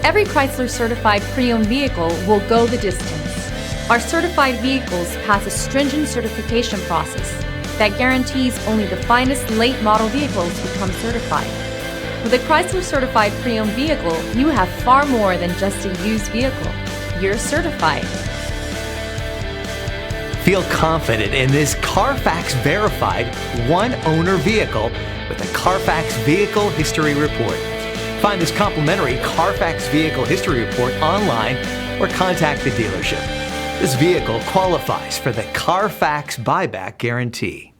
Every Chrysler certified pre-owned vehicle will go the distance. Our certified vehicles pass a stringent certification process that guarantees only the finest late model vehicles become certified. With a Chrysler certified pre-owned vehicle, you have far more than just a used vehicle. You're certified. Feel confident in this CARFAX verified one-owner vehicle with the CARFAX Vehicle History Report. Find this complimentary CARFAX Vehicle History Report online or contact the dealership. This vehicle qualifies for the CARFAX Buyback Guarantee.